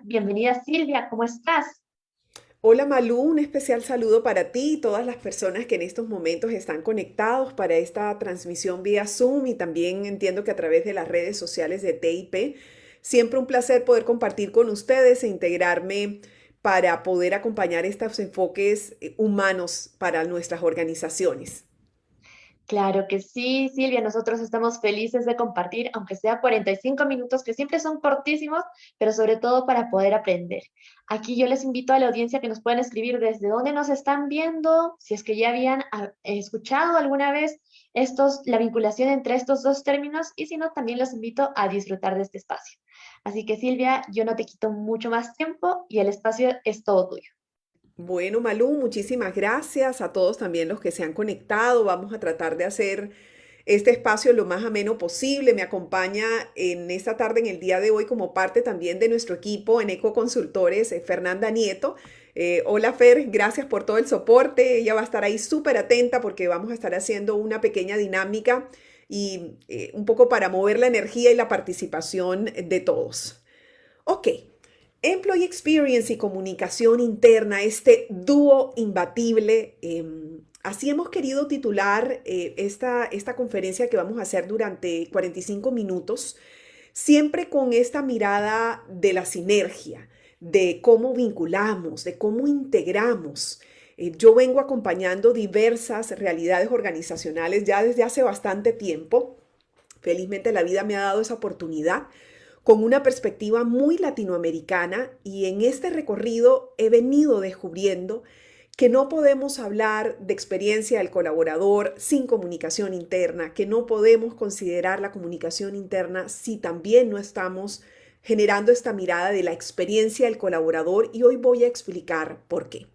Bienvenida Silvia, ¿cómo estás? Hola Malú, un especial saludo para ti y todas las personas que en estos momentos están conectados para esta transmisión vía Zoom y también entiendo que a través de las redes sociales de TIP. Siempre un placer poder compartir con ustedes e integrarme para poder acompañar estos enfoques humanos para nuestras organizaciones. Claro que sí, Silvia, nosotros estamos felices de compartir, aunque sea 45 minutos, que siempre son cortísimos, pero sobre todo para poder aprender. Aquí yo les invito a la audiencia que nos puedan escribir desde dónde nos están viendo, si es que ya habían escuchado alguna vez la vinculación entre estos dos términos, y si no, también los invito a disfrutar de este espacio. Así que Silvia, yo no te quito mucho más tiempo y el espacio es todo tuyo. Bueno, Malú, muchísimas gracias a todos también los que se han conectado. Vamos a tratar de hacer este espacio lo más ameno posible. Me acompaña en esta tarde, en el día de hoy, como parte también de nuestro equipo en Eco Consultores, Fernanda Nieto. Hola Fer, gracias por todo el soporte. Ella va a estar ahí súper atenta porque vamos a estar haciendo una pequeña dinámica y un poco para mover la energía y la participación de todos. Ok, Employee Experience y comunicación interna, este dúo imbatible. Así hemos querido titular esta conferencia que vamos a hacer durante 45 minutos, siempre con esta mirada de la sinergia, de cómo vinculamos, de cómo integramos. Yo vengo acompañando diversas realidades organizacionales ya desde hace bastante tiempo. Felizmente la vida me ha dado esa oportunidad con una perspectiva muy latinoamericana, y en este recorrido he venido descubriendo que no podemos hablar de experiencia del colaborador sin comunicación interna, que no podemos considerar la comunicación interna si también no estamos generando esta mirada de la experiencia del colaborador, y hoy voy a explicar por qué.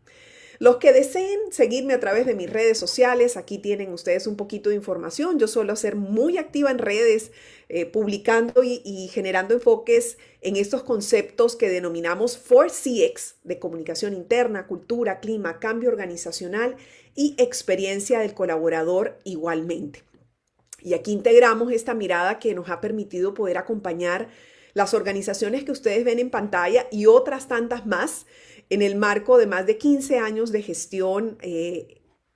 Los que deseen seguirme a través de mis redes sociales, aquí tienen ustedes un poquito de información. Yo suelo ser muy activa en redes, publicando y generando enfoques en estos conceptos que denominamos 4CX, de comunicación interna, cultura, clima, cambio organizacional y experiencia del colaborador igualmente. Y aquí integramos esta mirada que nos ha permitido poder acompañar las organizaciones que ustedes ven en pantalla y otras tantas más en el marco de más de 15 años de gestión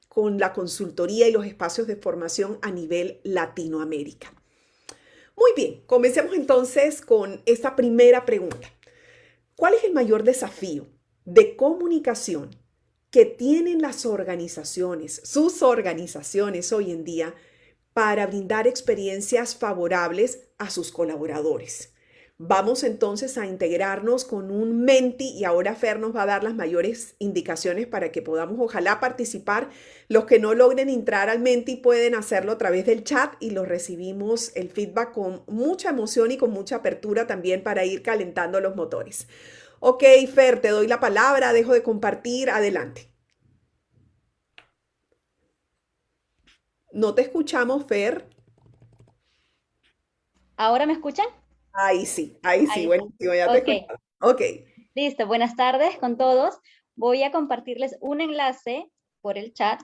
con la consultoría y los espacios de formación a nivel Latinoamérica. Muy bien, comencemos entonces con esta primera pregunta. ¿Cuál es el mayor desafío de comunicación que tienen las organizaciones, sus organizaciones hoy en día, para brindar experiencias favorables a sus colaboradores? Vamos entonces a integrarnos con un Menti y ahora Fer nos va a dar las mayores indicaciones para que podamos ojalá participar. Los que no logren entrar al Menti pueden hacerlo a través del chat y lo recibimos el feedback con mucha emoción y con mucha apertura también para ir calentando los motores. Ok, Fer, te doy la palabra, dejo de compartir, adelante. No te escuchamos, Fer. ¿Ahora me escuchan? Ahí sí, Ahí está. buenísimo, ya te Ok, escuchamos. Ok. listo. Buenas tardes con todos. Voy a compartirles un enlace por el chat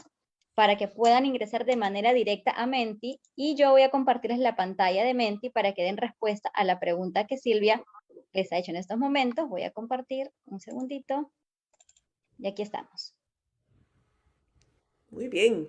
para que puedan ingresar de manera directa a Menti, y yo voy a compartirles la pantalla de Menti para que den respuesta a la pregunta que Silvia les ha hecho en estos momentos. Voy a compartir un segundito y aquí estamos. Muy bien.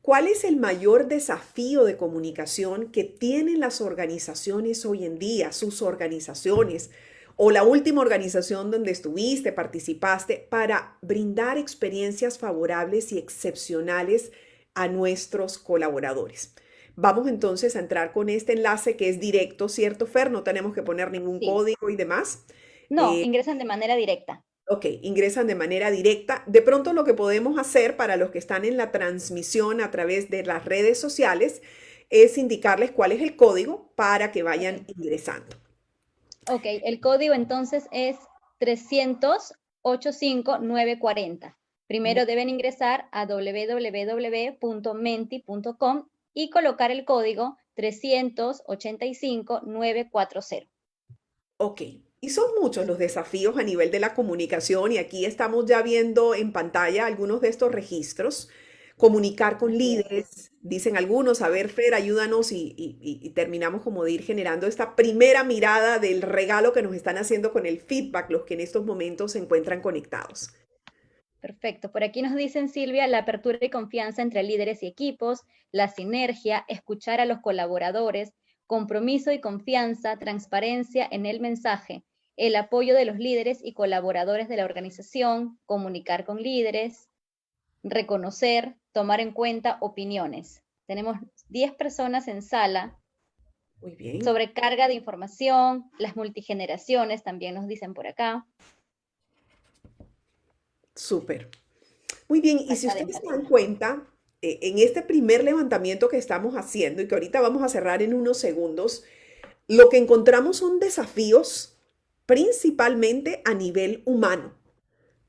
¿Cuál es el mayor desafío de comunicación que tienen las organizaciones hoy en día, sus organizaciones o la última organización donde estuviste, participaste, para brindar experiencias favorables y excepcionales a nuestros colaboradores? Vamos entonces a entrar con este enlace que es directo, ¿cierto, Fer? No tenemos que poner ningún Sí. código y demás. No, ingresan de manera directa. Ok, ingresan de manera directa. De pronto lo que podemos hacer para los que están en la transmisión a través de las redes sociales es indicarles cuál es el código para que vayan Ok. ingresando. Ok, el código entonces es 300-85940. Mu- Primero deben ingresar a www.menti.com y colocar el código 385-940. Ok, y son muchos los desafíos a nivel de la comunicación y aquí estamos ya viendo en pantalla algunos de estos registros. Comunicar con Así es. líderes, dicen algunos, a ver, Fer, ayúdanos y terminamos como de ir generando esta primera mirada del regalo que nos están haciendo con el feedback, los que en estos momentos se encuentran conectados. Perfecto. Por aquí nos dicen, Silvia, la apertura y confianza entre líderes y equipos, la sinergia, escuchar a los colaboradores, compromiso y confianza, transparencia en el mensaje, el apoyo de los líderes y colaboradores de la organización, comunicar con líderes, reconocer, tomar en cuenta opiniones. Tenemos 10 personas en sala. Muy bien, Sobrecarga de información, las multigeneraciones también nos dicen por acá. súper. Muy bien, y si Falta de ustedes se dan empatía. cuenta, en este primer levantamiento que estamos haciendo y que ahorita vamos a cerrar en unos segundos, lo que encontramos son desafíos principalmente a nivel humano,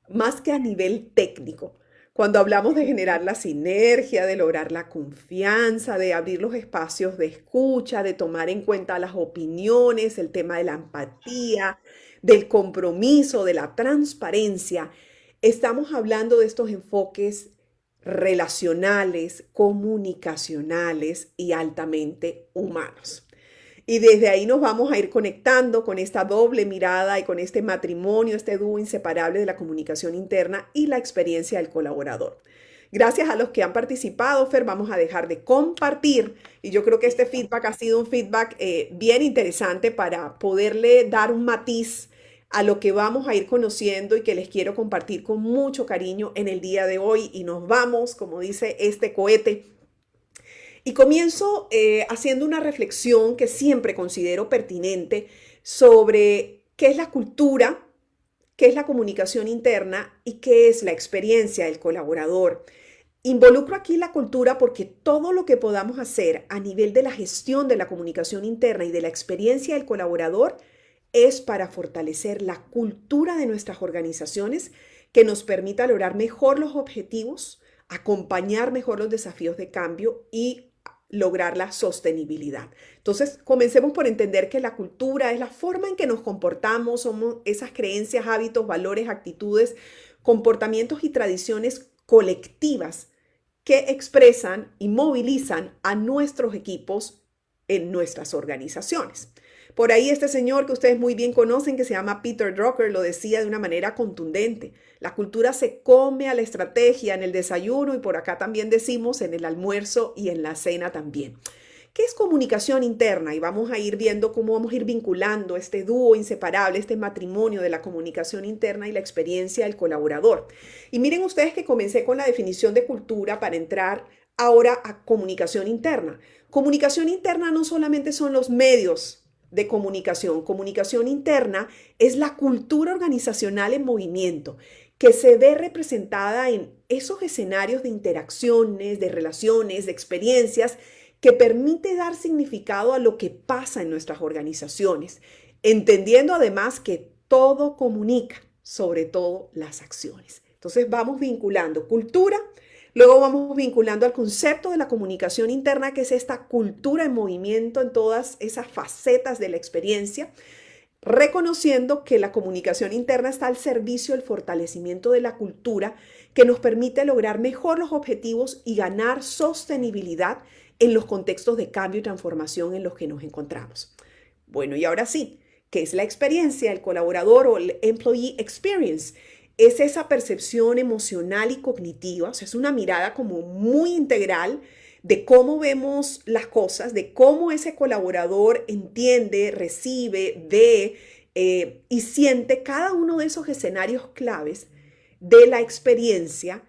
más que a nivel técnico. Cuando hablamos de generar la sinergia, de lograr la confianza, de abrir los espacios de escucha, de tomar en cuenta las opiniones, el tema de la empatía, del compromiso, de la transparencia, estamos hablando de estos enfoques relacionales, comunicacionales y altamente humanos. Y desde ahí nos vamos a ir conectando con esta doble mirada y con este matrimonio, este dúo inseparable de la comunicación interna y la experiencia del colaborador. Gracias a los que han participado, Fer, vamos a dejar de compartir y yo creo que este Listo. feedback ha sido un feedback bien interesante para poderle dar un matiz a lo que vamos a ir conociendo y que les quiero compartir con mucho cariño en el día de hoy y nos vamos, como dice este cohete, y comienzo haciendo una reflexión que siempre considero pertinente sobre qué es la cultura, qué es la comunicación interna y qué es la experiencia del colaborador. Involucro aquí la cultura porque todo lo que podamos hacer a nivel de la gestión de la comunicación interna y de la experiencia del colaborador es para fortalecer la cultura de nuestras organizaciones que nos permita lograr mejor los objetivos, acompañar mejor los desafíos de cambio y lograr la sostenibilidad. Entonces, comencemos por entender que la cultura es la forma en que nos comportamos, somos esas creencias, hábitos, valores, actitudes, comportamientos y tradiciones colectivas que expresan y movilizan a nuestros equipos en nuestras organizaciones. Por ahí este señor que ustedes muy bien conocen, que se llama Peter Drucker, lo decía de una manera contundente. La cultura se come a la estrategia en el desayuno y por acá también decimos en el almuerzo y en la cena también. ¿Qué es comunicación interna? Y vamos a ir viendo cómo vamos a ir vinculando este dúo inseparable, este matrimonio de la comunicación interna y la experiencia del colaborador. Y miren ustedes que comencé con la definición de cultura para entrar ahora a comunicación interna. Comunicación interna no solamente son los medios de comunicación. Comunicación interna es la cultura organizacional en movimiento que se ve representada en esos escenarios de interacciones, de relaciones, de experiencias que permite dar significado a lo que pasa en nuestras organizaciones, entendiendo además que todo comunica, sobre todo las acciones. Entonces vamos vinculando cultura. Luego vamos vinculando al concepto de la comunicación interna, que es esta cultura en movimiento en todas esas facetas de la experiencia, reconociendo que la comunicación interna está al servicio del fortalecimiento de la cultura que nos permite lograr mejor los objetivos y ganar sostenibilidad en los contextos de cambio y transformación en los que nos encontramos. Bueno, y ahora sí, ¿qué es la experiencia, el colaborador o el employee experience? Es esa percepción emocional y cognitiva, o sea, es una mirada como muy integral de cómo vemos las cosas, de cómo ese colaborador entiende, recibe, ve y siente cada uno de esos escenarios claves de la experiencia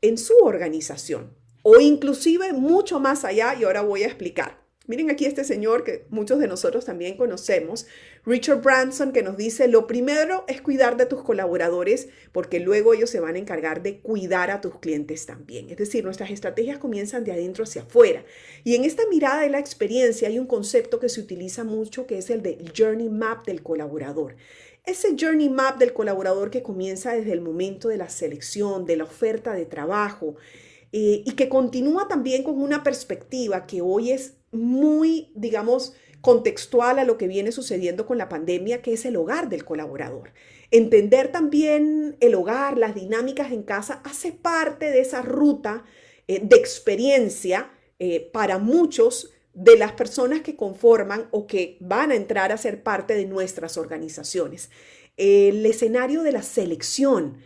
en su organización o inclusive mucho más allá y ahora voy a explicar. Miren aquí este señor que muchos de nosotros también conocemos, Richard Branson, que nos dice, lo primero es cuidar de tus colaboradores porque luego ellos se van a encargar de cuidar a tus clientes también. Es decir, nuestras estrategias comienzan de adentro hacia afuera. Y en esta mirada de la experiencia hay un concepto que se utiliza mucho que es el de Journey Map del colaborador. Ese Journey Map del colaborador que comienza desde el momento de la selección, de la oferta de trabajo, y que continúa también con una perspectiva que hoy es muy, digamos, contextual a lo que viene sucediendo con la pandemia, que es el hogar del colaborador. Entender también el hogar, las dinámicas en casa, hace parte de esa ruta de experiencia para muchos de las personas que conforman o que van a entrar a ser parte de nuestras organizaciones. El escenario de la selección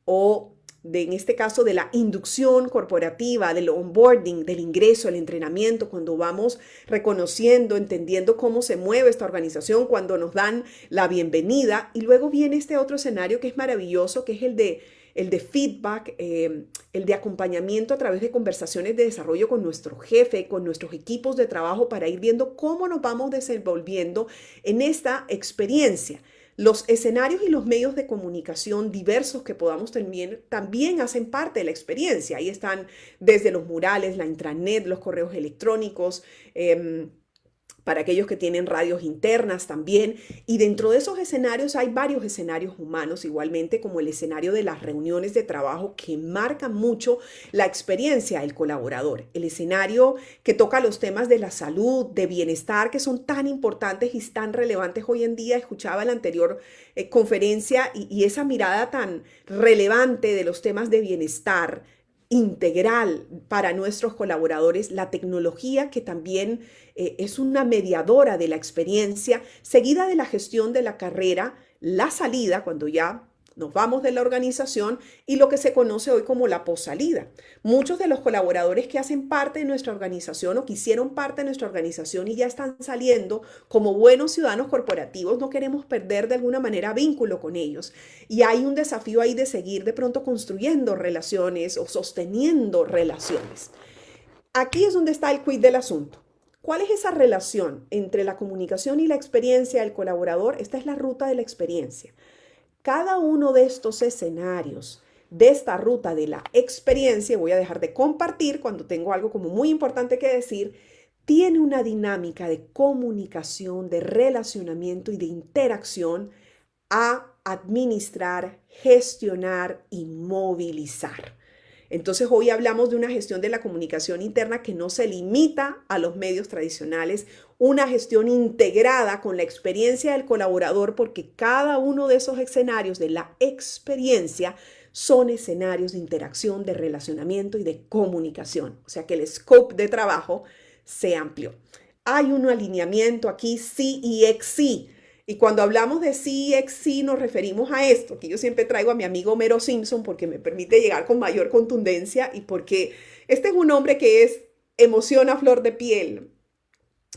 o en este caso de la inducción corporativa, del onboarding, del ingreso, el entrenamiento, cuando vamos reconociendo, entendiendo cómo se mueve esta organización, cuando nos dan la bienvenida. Y luego viene este otro escenario que es maravilloso, que es el de feedback, el de acompañamiento a través de conversaciones de desarrollo con nuestro jefe, con nuestros equipos de trabajo, para ir viendo cómo nos vamos desenvolviendo en esta experiencia. Los escenarios y los medios de comunicación diversos que podamos tener también hacen parte de la experiencia. Ahí están desde los murales, la intranet, los correos electrónicos, para aquellos que tienen radios internas también. Y dentro de esos escenarios hay varios escenarios humanos, igualmente como el escenario de las reuniones de trabajo, que marcan mucho la experiencia del colaborador. El escenario que toca los temas de la salud, de bienestar, que son tan importantes y tan relevantes hoy en día. Escuchaba la anterior conferencia y esa mirada tan relevante de los temas de bienestar integral para nuestros colaboradores, la tecnología que también es una mediadora de la experiencia, seguida de la gestión de la carrera, la salida, cuando ya nos vamos de la organización, y lo que se conoce hoy como la possalida. Muchos de los colaboradores que hacen parte de nuestra organización o que hicieron parte de nuestra organización y ya están saliendo como buenos ciudadanos corporativos, no queremos perder de alguna manera vínculo con ellos. Y hay un desafío ahí de seguir de pronto construyendo relaciones o sosteniendo relaciones. Aquí es donde está el quid del asunto. ¿Cuál es esa relación entre la comunicación y la experiencia del colaborador? Esta es la ruta de la experiencia. Cada uno de estos escenarios, de esta ruta de la experiencia, voy a dejar de compartir cuando tengo algo como muy importante que decir, tiene una dinámica de comunicación, de relacionamiento y de interacción a administrar, gestionar y movilizar. Entonces hoy hablamos de una gestión de la comunicación interna que no se limita a los medios tradicionales, una gestión integrada con la experiencia del colaborador, porque cada uno de esos escenarios de la experiencia son escenarios de interacción, de relacionamiento y de comunicación. O sea que el scope de trabajo se amplió. Hay un alineamiento aquí, sí y ex sí. Y cuando hablamos de sí y ex sí nos referimos a esto, que yo siempre traigo a mi amigo Homero Simpson porque me permite llegar con mayor contundencia y porque este es un hombre que es emoción a flor de piel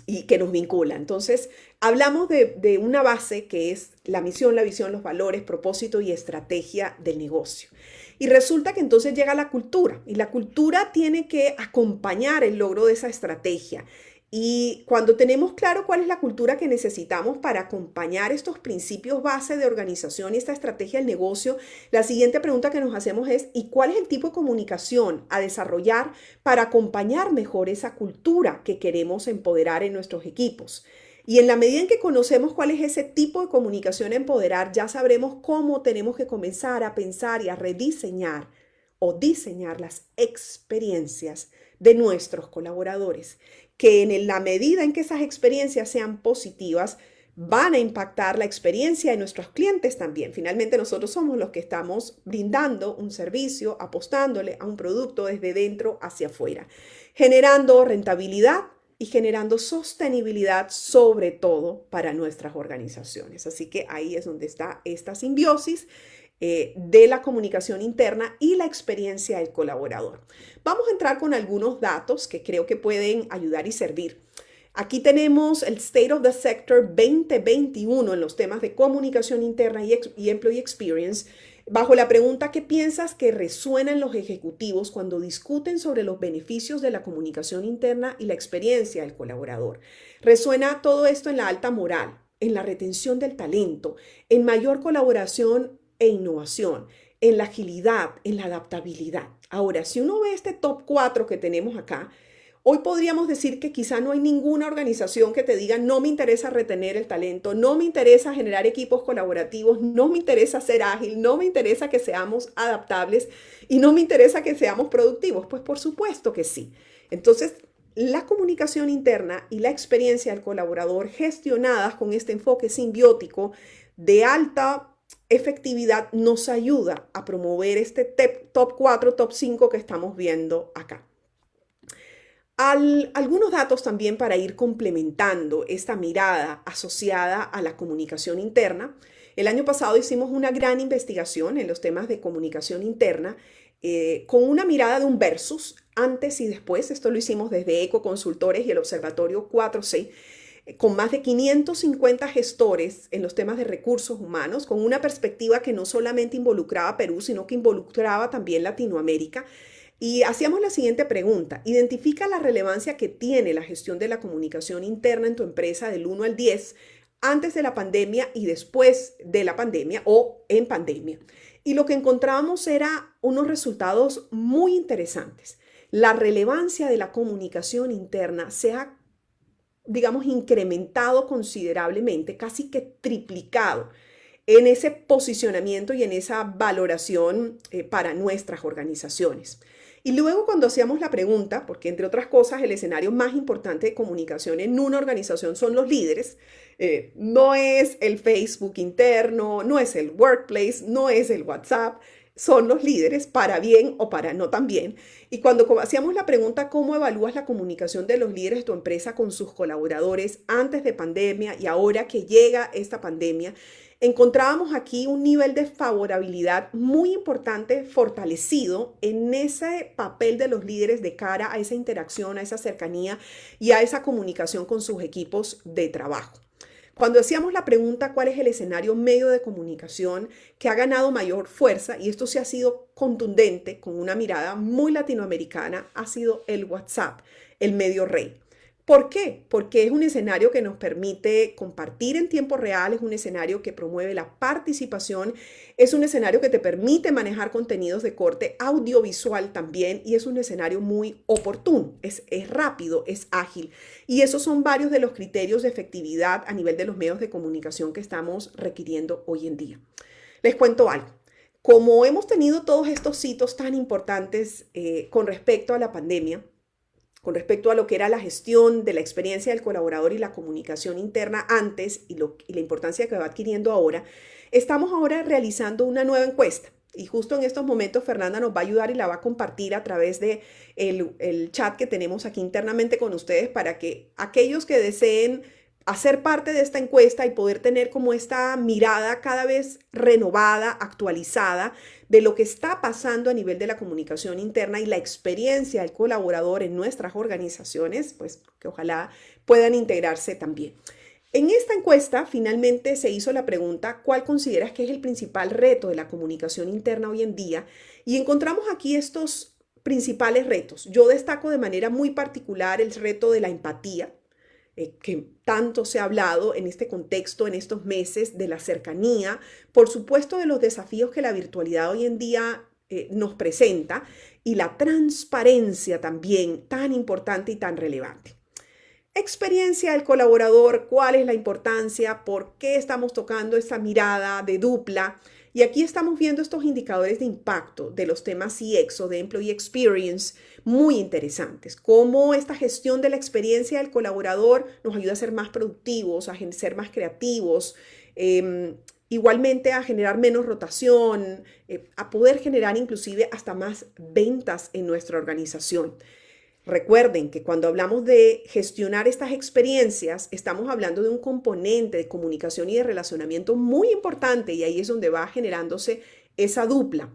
y que nos vincula. Entonces, hablamos de una base que es la misión, la visión, los valores, propósito y estrategia del negocio. Y resulta que entonces llega la cultura y la cultura tiene que acompañar el logro de esa estrategia. Y cuando tenemos claro cuál es la cultura que necesitamos para acompañar estos principios base de organización y esta estrategia del negocio, la siguiente pregunta que nos hacemos es, ¿y cuál es el tipo de comunicación a desarrollar para acompañar mejor esa cultura que queremos empoderar en nuestros equipos? Y en la medida en que conocemos cuál es ese tipo de comunicación a empoderar, ya sabremos cómo tenemos que comenzar a pensar y a rediseñar o diseñar las experiencias de nuestros colaboradores, que en la medida en que esas experiencias sean positivas, van a impactar la experiencia de nuestros clientes también. Finalmente nosotros somos los que estamos brindando un servicio, apostándole a un producto desde dentro hacia afuera, generando rentabilidad y generando sostenibilidad sobre todo para nuestras organizaciones. Así que ahí es donde está esta simbiosis de la comunicación interna y la experiencia del colaborador. Vamos a entrar con algunos datos que creo que pueden ayudar y servir. Aquí tenemos el State of the Sector 2021 en los temas de comunicación interna y Employee Experience, bajo la pregunta: ¿qué piensas que resuena en los ejecutivos cuando discuten sobre los beneficios de la comunicación interna y la experiencia del colaborador? Resuena todo esto en la alta moral, en la retención del talento, en mayor colaboración e innovación, en la agilidad, en la adaptabilidad. Ahora, si uno ve este top 4 que tenemos acá, Hoy podríamos decir que quizá no hay ninguna organización que te diga, no me interesa retener el talento, no me interesa generar equipos colaborativos, no me interesa ser ágil, no me interesa que seamos adaptables y no me interesa que seamos productivos. Pues por supuesto que sí. Entonces, la comunicación interna y la experiencia del colaborador gestionadas con este enfoque simbiótico de alta efectividad nos ayuda a promover este top 4, top 5 que estamos viendo acá. Algunos datos también para ir complementando esta mirada asociada a la comunicación interna. El año pasado hicimos una gran investigación en los temas de comunicación interna con una mirada de un versus antes y después. Esto lo hicimos desde Ecoconsultores y el Observatorio 4C, con más de 550 gestores en los temas de recursos humanos, con una perspectiva que no solamente involucraba a Perú, sino que involucraba también Latinoamérica. Y hacíamos la siguiente pregunta: identifica la relevancia que tiene la gestión de la comunicación interna en tu empresa del 1 al 10 antes de la pandemia y después de la pandemia o en pandemia. Y lo que encontrábamos era unos resultados muy interesantes. La relevancia de la comunicación interna se ha, digamos, incrementado considerablemente, casi que triplicado en ese posicionamiento y en esa valoración para nuestras organizaciones. Y luego cuando hacíamos la pregunta, porque entre otras cosas el escenario más importante de comunicación en una organización son los líderes, no es el Facebook interno, no es el workplace, no es el WhatsApp, son los líderes, para bien o para no tan bien. Y cuando hacíamos la pregunta, ¿cómo evalúas la comunicación de los líderes de tu empresa con sus colaboradores antes de pandemia y ahora que llega esta pandemia? Encontrábamos aquí un nivel de favorabilidad muy importante, fortalecido en ese papel de los líderes de cara a esa interacción, a esa cercanía y a esa comunicación con sus equipos de trabajo. Cuando hacíamos la pregunta, ¿cuál es el escenario medio de comunicación que ha ganado mayor fuerza? Y esto sí ha sido contundente, con una mirada muy latinoamericana, ha sido el WhatsApp, el medio rey. ¿Por qué? Porque es un escenario que nos permite compartir en tiempo real, es un escenario que promueve la participación, es un escenario que te permite manejar contenidos de corte audiovisual también y es un escenario muy oportuno, es rápido, es ágil. Y esos son varios de los criterios de efectividad a nivel de los medios de comunicación que estamos requiriendo hoy en día. Les cuento algo. Como hemos tenido todos estos hitos tan importantes con respecto a la pandemia, con respecto a lo que era la gestión de la experiencia del colaborador y la comunicación interna antes y la importancia que va adquiriendo ahora, estamos ahora realizando una nueva encuesta. Y justo en estos momentos Fernanda nos va a ayudar y la va a compartir a través de el chat que tenemos aquí internamente con ustedes para que aquellos que deseen hacer parte de esta encuesta y poder tener como esta mirada cada vez renovada, actualizada de lo que está pasando a nivel de la comunicación interna y la experiencia del colaborador en nuestras organizaciones, pues que ojalá puedan integrarse también. En esta encuesta finalmente se hizo la pregunta: ¿cuál consideras que es el principal reto de la comunicación interna hoy en día? Y encontramos aquí estos principales retos. Yo destaco de manera muy particular el reto de la empatía, que tanto se ha hablado en este contexto, en estos meses, de la cercanía, por supuesto de los desafíos que la virtualidad hoy en día nos presenta y la transparencia también tan importante y tan relevante. Experiencia del colaborador, cuál es la importancia, por qué estamos tocando esta mirada de dupla. Y aquí estamos viendo estos indicadores de impacto de los temas CX o de Employee Experience muy interesantes. Cómo esta gestión de la experiencia del colaborador nos ayuda a ser más productivos, a ser más creativos, igualmente a generar menos rotación, a poder generar inclusive hasta más ventas en nuestra organización. Recuerden que cuando hablamos de gestionar estas experiencias, estamos hablando de un componente de comunicación y de relacionamiento muy importante y ahí es donde va generándose esa dupla.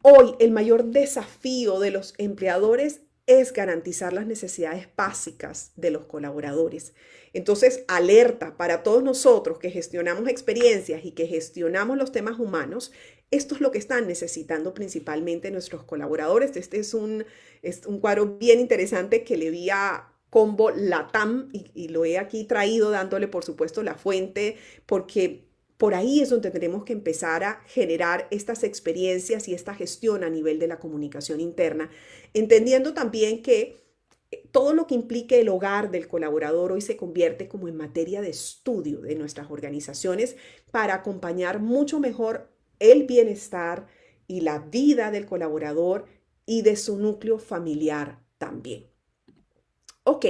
Hoy el mayor desafío de los empleadores es garantizar las necesidades básicas de los colaboradores. Entonces, alerta para todos nosotros que gestionamos experiencias y que gestionamos los temas humanos. Esto es lo que están necesitando principalmente nuestros colaboradores. Este es un cuadro bien interesante que le vi a Combo Latam y lo he aquí traído dándole, por supuesto, la fuente, porque por ahí es donde tenemos que empezar a generar estas experiencias y esta gestión a nivel de la comunicación interna, entendiendo también que todo lo que implique el hogar del colaborador hoy se convierte como en materia de estudio de nuestras organizaciones para acompañar mucho mejor el bienestar y la vida del colaborador y de su núcleo familiar también. Ok,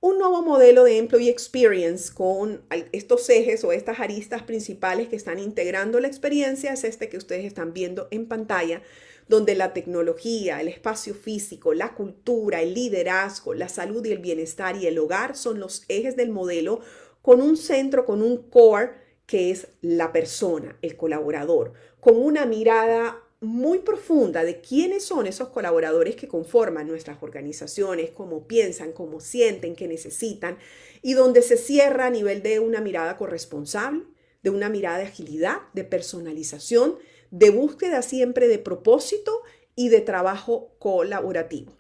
un nuevo modelo de Employee Experience con estos ejes o estas aristas principales que están integrando la experiencia es este que ustedes están viendo en pantalla, donde la tecnología, el espacio físico, la cultura, el liderazgo, la salud y el bienestar y el hogar son los ejes del modelo con un centro, con un core que es la persona, el colaborador, con una mirada muy profunda de quiénes son esos colaboradores que conforman nuestras organizaciones, cómo piensan, cómo sienten, qué necesitan, y donde se cierra a nivel de una mirada corresponsable, de una mirada de agilidad, de personalización, de búsqueda siempre de propósito y de trabajo colaborativo.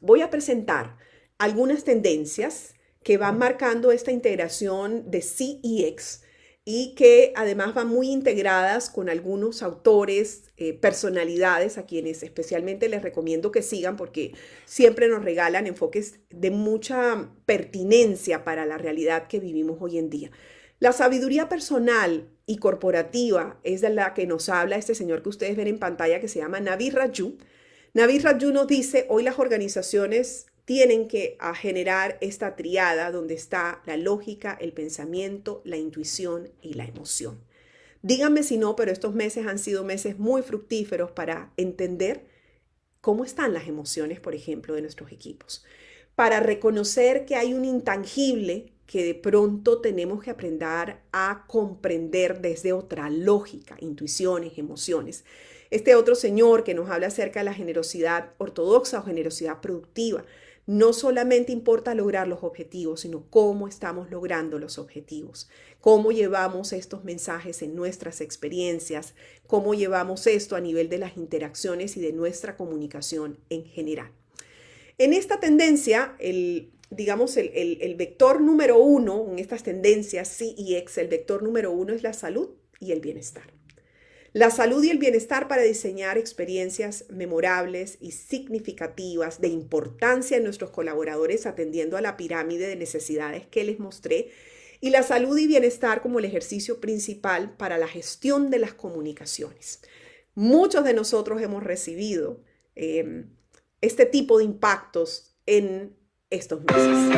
Voy a presentar algunas tendencias que van marcando esta integración de CEX y que además van muy integradas con algunos autores, personalidades a quienes especialmente les recomiendo que sigan porque siempre nos regalan enfoques de mucha pertinencia para la realidad que vivimos hoy en día. La sabiduría personal y corporativa es de la que nos habla este señor que ustedes ven en pantalla que se llama Navid Raju. Navid Raju nos dice, hoy las organizaciones tienen que generar esta triada donde está la lógica, el pensamiento, la intuición y la emoción. Díganme si no, pero estos meses han sido meses muy fructíferos para entender cómo están las emociones, por ejemplo, de nuestros equipos, para reconocer que hay un intangible que de pronto tenemos que aprender a comprender desde otra lógica, intuiciones, emociones. Este otro señor que nos habla acerca de la generosidad ortodoxa o generosidad productiva, no solamente importa lograr los objetivos, sino cómo estamos logrando los objetivos, cómo llevamos estos mensajes en nuestras experiencias, cómo llevamos esto a nivel de las interacciones y de nuestra comunicación en general. En esta tendencia, el vector número uno, en estas tendencias CEX, el vector número uno es la salud y el bienestar. La salud y el bienestar para diseñar experiencias memorables y significativas de importancia en nuestros colaboradores atendiendo a la pirámide de necesidades que les mostré. Y la salud y bienestar como el ejercicio principal para la gestión de las comunicaciones. Muchos de nosotros hemos recibido este tipo de impactos en estos meses.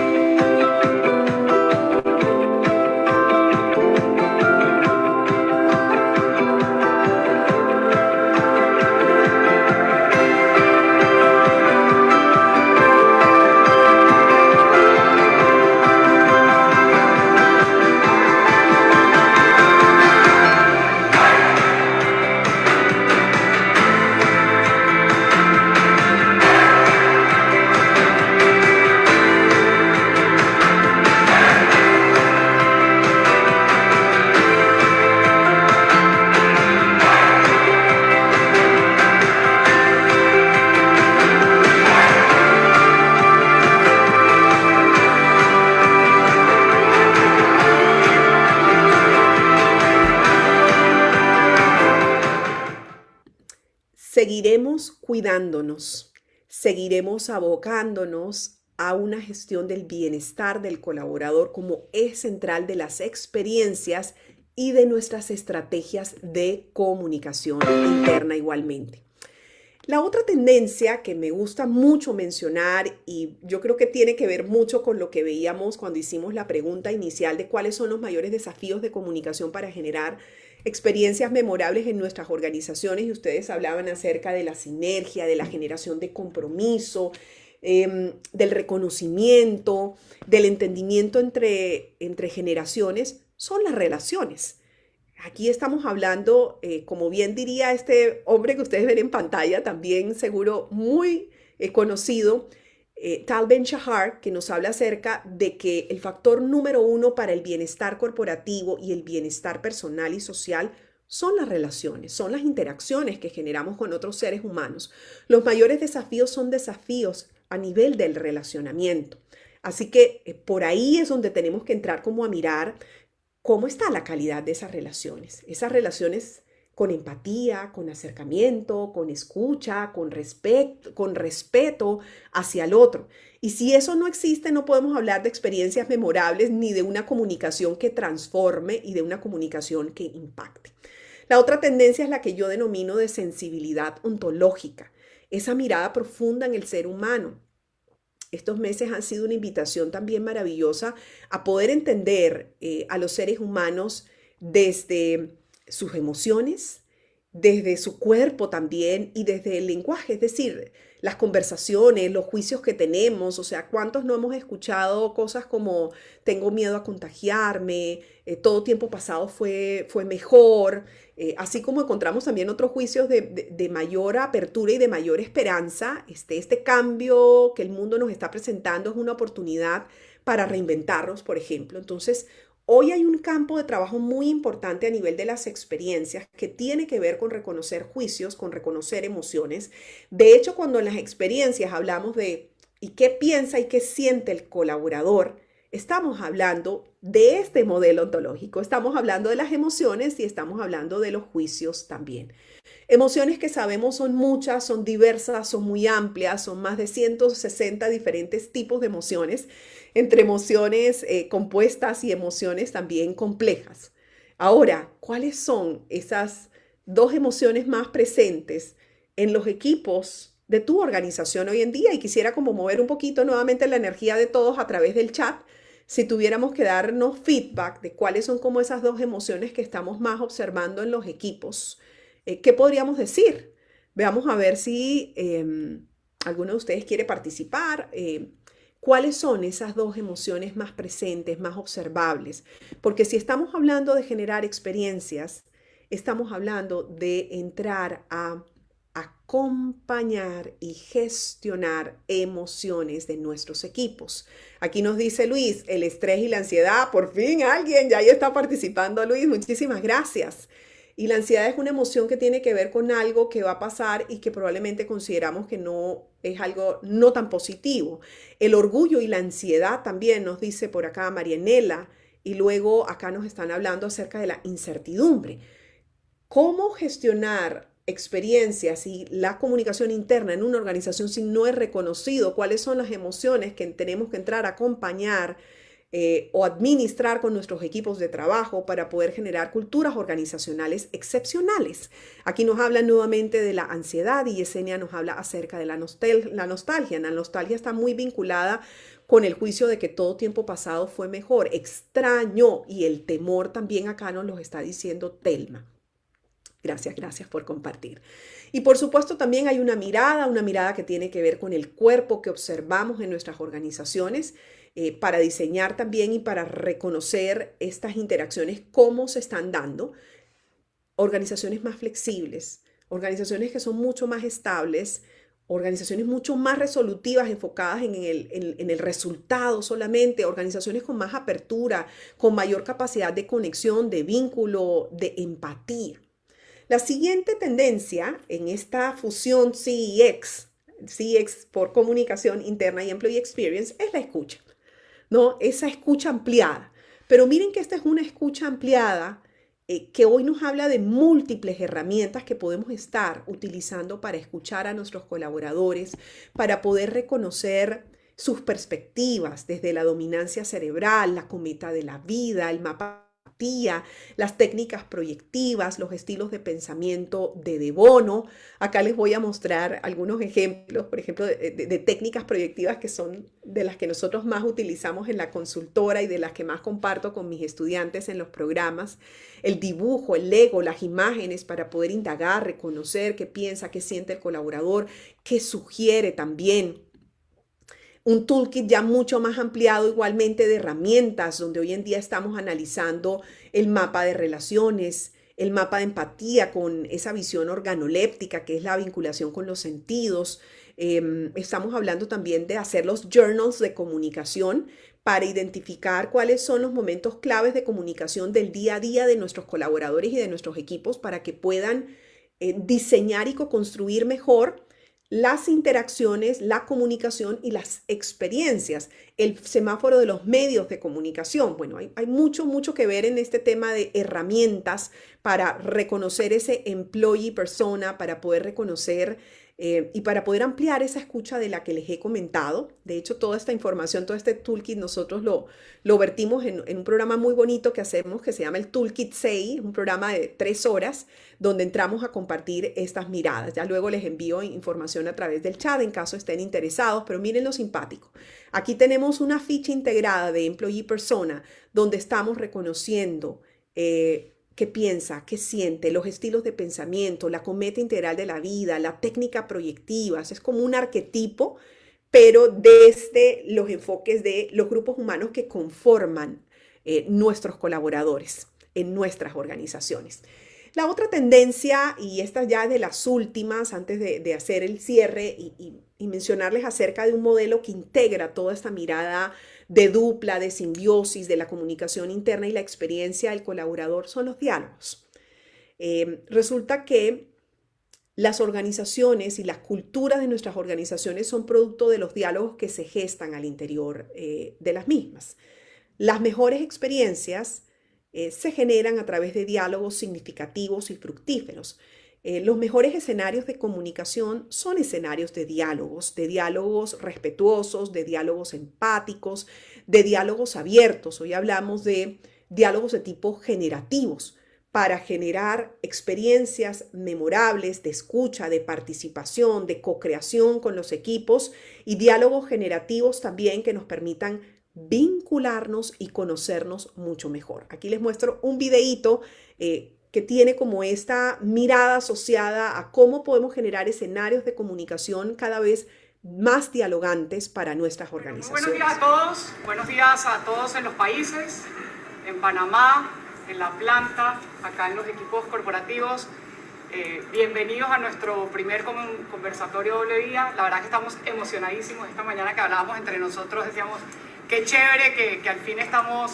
Seguiremos cuidándonos, seguiremos abocándonos a una gestión del bienestar del colaborador como eje central de las experiencias y de nuestras estrategias de comunicación interna igualmente. La otra tendencia que me gusta mucho mencionar y yo creo que tiene que ver mucho con lo que veíamos cuando hicimos la pregunta inicial de cuáles son los mayores desafíos de comunicación para generar experiencias memorables en nuestras organizaciones y ustedes hablaban acerca de la sinergia, de la generación de compromiso, del reconocimiento, del entendimiento entre generaciones, son las relaciones. Aquí estamos hablando, como bien diría este hombre que ustedes ven en pantalla, también seguro muy conocido, Tal Ben-Shahar, que nos habla acerca de que el factor número uno para el bienestar corporativo y el bienestar personal y social son las relaciones, son las interacciones que generamos con otros seres humanos. Los mayores desafíos son desafíos a nivel del relacionamiento. Así que por ahí es donde tenemos que entrar como a mirar cómo está la calidad de esas relaciones con empatía, con acercamiento, con escucha, con respeto hacia el otro. Y si eso no existe, no podemos hablar de experiencias memorables ni de una comunicación que transforme y de una comunicación que impacte. La otra tendencia es la que yo denomino de sensibilidad ontológica, esa mirada profunda en el ser humano. Estos meses han sido una invitación también maravillosa a poder entender a los seres humanos desde sus emociones, desde su cuerpo también y desde el lenguaje, es decir, las conversaciones, los juicios que tenemos, o sea, ¿cuántos no hemos escuchado cosas como tengo miedo a contagiarme, todo tiempo pasado fue mejor, así como encontramos también otros juicios de mayor apertura y de mayor esperanza, este cambio que el mundo nos está presentando es una oportunidad para reinventarnos, por ejemplo. Entonces, hoy hay un campo de trabajo muy importante a nivel de las experiencias que tiene que ver con reconocer juicios, con reconocer emociones. De hecho, cuando en las experiencias hablamos de ¿y qué piensa y qué siente el colaborador? Estamos hablando de este modelo ontológico, estamos hablando de las emociones y estamos hablando de los juicios también. Emociones que sabemos son muchas, son diversas, son muy amplias, son más de 160 diferentes tipos de emociones, entre emociones compuestas y emociones también complejas. Ahora, ¿cuáles son esas dos emociones más presentes en los equipos de tu organización hoy en día? Y quisiera como mover un poquito nuevamente la energía de todos a través del chat. Si tuviéramos que darnos feedback de cuáles son como esas dos emociones que estamos más observando en los equipos, ¿qué podríamos decir? Veamos a ver si alguno de ustedes quiere participar. ¿Cuáles son esas dos emociones más presentes, más observables? Porque si estamos hablando de generar experiencias, estamos hablando de entrar a acompañar y gestionar emociones de nuestros equipos. Aquí nos dice Luis, el estrés y la ansiedad, por fin alguien ya ahí está participando, Luis, muchísimas gracias. Y la ansiedad es una emoción que tiene que ver con algo que va a pasar y que probablemente consideramos que no es algo no tan positivo. El orgullo y la ansiedad también nos dice por acá Marianela, y luego acá nos están hablando acerca de la incertidumbre. ¿Cómo gestionar experiencias y la comunicación interna en una organización si no es reconocido cuáles son las emociones que tenemos que entrar a acompañar o administrar con nuestros equipos de trabajo para poder generar culturas organizacionales excepcionales? Aquí nos habla nuevamente de la ansiedad y Yesenia nos habla acerca de la nostalgia. La nostalgia está muy vinculada con el juicio de que todo tiempo pasado fue mejor, extraño, y el temor también acá nos lo está diciendo Telma. Gracias, gracias por compartir. Y por supuesto también hay una mirada que tiene que ver con el cuerpo que observamos en nuestras organizaciones para diseñar también y para reconocer estas interacciones, cómo se están dando. Organizaciones más flexibles, organizaciones que son mucho más estables, organizaciones mucho más resolutivas, enfocadas en el resultado solamente, organizaciones con más apertura, con mayor capacidad de conexión, de vínculo, de empatía. La siguiente tendencia en esta fusión CX por comunicación interna y employee experience, es la escucha, ¿no? Esa escucha ampliada. Pero miren que esta es una escucha ampliada que hoy nos habla de múltiples herramientas que podemos estar utilizando para escuchar a nuestros colaboradores, para poder reconocer sus perspectivas desde la dominancia cerebral, la cometa de la vida, el mapa, las técnicas proyectivas, los estilos de pensamiento de Bono. Acá les voy a mostrar algunos ejemplos, por ejemplo, de técnicas proyectivas que son de las que nosotros más utilizamos en la consultora y de las que más comparto con mis estudiantes en los programas. El dibujo, el Lego, las imágenes para poder indagar, reconocer qué piensa, qué siente el colaborador, qué sugiere también. Un toolkit ya mucho más ampliado igualmente de herramientas, donde hoy en día estamos analizando el mapa de relaciones, el mapa de empatía con esa visión organoléptica, que es la vinculación con los sentidos. Estamos hablando también de hacer los journals de comunicación para identificar cuáles son los momentos claves de comunicación del día a día de nuestros colaboradores y de nuestros equipos para que puedan diseñar y co-construir mejor las interacciones, la comunicación y las experiencias, el semáforo de los medios de comunicación. Bueno, hay mucho que ver en este tema de herramientas para reconocer ese employee persona, para poder reconocer y para poder ampliar esa escucha de la que les he comentado. De hecho, toda esta información, todo este toolkit, nosotros lo vertimos en un programa muy bonito que hacemos que se llama el Toolkit 6, un programa de 3 horas donde entramos a compartir estas miradas. Ya luego les envío información a través del chat en caso estén interesados, pero miren lo simpático. Aquí tenemos una ficha integrada de Employee Persona donde estamos reconociendo qué piensa, qué siente, los estilos de pensamiento, la cometa integral de la vida, la técnica proyectiva. Es como un arquetipo, pero desde los enfoques de los grupos humanos que conforman nuestros colaboradores en nuestras organizaciones. La otra tendencia, y esta ya de las últimas, antes de hacer el cierre y mencionarles acerca de un modelo que integra toda esta mirada de dupla, de simbiosis, de la comunicación interna y la experiencia del colaborador, son los diálogos. Resulta que las organizaciones y la cultura de nuestras organizaciones son producto de los diálogos que se gestan al interior de las mismas. Las mejores experiencias se generan a través de diálogos significativos y fructíferos. Los mejores escenarios de comunicación son escenarios de diálogos respetuosos, de diálogos empáticos, de diálogos abiertos. Hoy hablamos de diálogos de tipo generativos para generar experiencias memorables de escucha, de participación, de co-creación con los equipos y diálogos generativos también que nos permitan vincularnos y conocernos mucho mejor. Aquí les muestro un videíto que tiene como esta mirada asociada a cómo podemos generar escenarios de comunicación cada vez más dialogantes para nuestras organizaciones. Buenos días a todos en los países, en Panamá, en la planta, acá en los equipos corporativos. Bienvenidos a nuestro primer conversatorio doble día. La verdad que estamos emocionadísimos. Esta mañana que hablábamos entre nosotros decíamos qué chévere que al fin estamos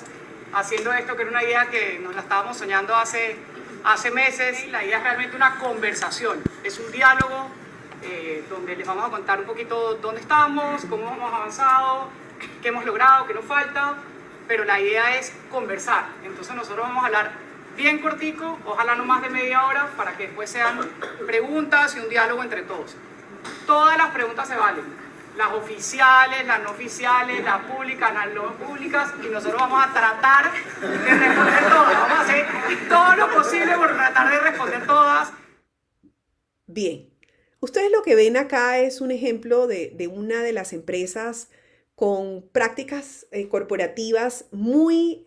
haciendo esto, que era una idea que nos la estábamos soñando hace meses. La idea es realmente una conversación, es un diálogo donde les vamos a contar un poquito dónde estamos, cómo hemos avanzado, qué hemos logrado, qué nos falta, pero la idea es conversar. Entonces nosotros vamos a hablar bien cortico, ojalá no más de media hora, para que después sean preguntas y un diálogo entre todos. Todas las preguntas se valen, las oficiales, las no oficiales, las públicas, las no públicas, y nosotros vamos a tratar de responder todas. Vamos a hacer todo lo posible por tratar de responder todas. Bien, ustedes lo que ven acá es un ejemplo de una de las empresas con prácticas corporativas muy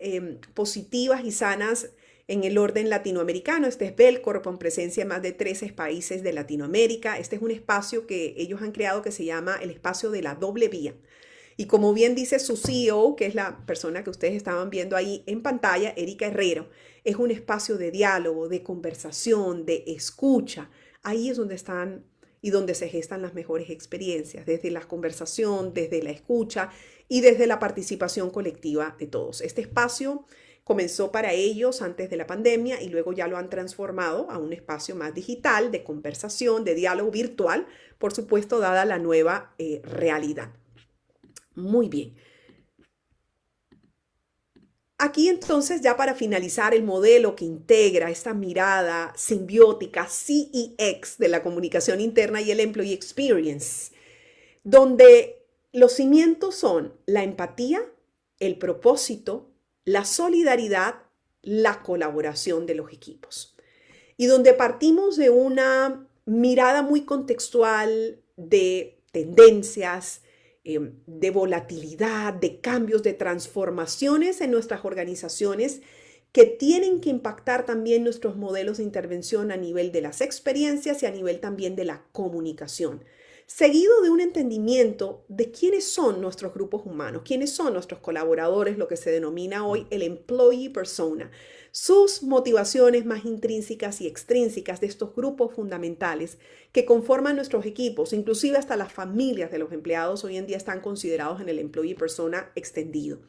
positivas y sanas en el orden latinoamericano. Este es Belcorp, con presencia en más de 13 países de Latinoamérica. Este es un espacio que ellos han creado que se llama el espacio de la doble vía. Y como bien dice su CEO, que es la persona que ustedes estaban viendo ahí en pantalla, Erika Herrero, es un espacio de diálogo, de conversación, de escucha. Ahí es donde están y donde se gestan las mejores experiencias, desde la conversación, desde la escucha y desde la participación colectiva de todos. Este espacio comenzó para ellos antes de la pandemia y luego ya lo han transformado a un espacio más digital, de conversación, de diálogo virtual, por supuesto, dada la nueva realidad. Muy bien. Aquí entonces, ya para finalizar, el modelo que integra esta mirada simbiótica CEX de la comunicación interna y el Employee Experience, donde los cimientos son la empatía, el propósito, la solidaridad, la colaboración de los equipos. Y donde partimos de una mirada muy contextual de tendencias, de volatilidad, de cambios, de transformaciones en nuestras organizaciones que tienen que impactar también nuestros modelos de intervención a nivel de las experiencias y a nivel también de la comunicación, seguido de un entendimiento de quiénes son nuestros grupos humanos, quiénes son nuestros colaboradores, lo que se denomina hoy el employee persona, sus motivaciones más intrínsecas y extrínsecas de estos grupos fundamentales que conforman nuestros equipos, inclusive hasta las familias de los empleados hoy en día están considerados en el employee persona extendido.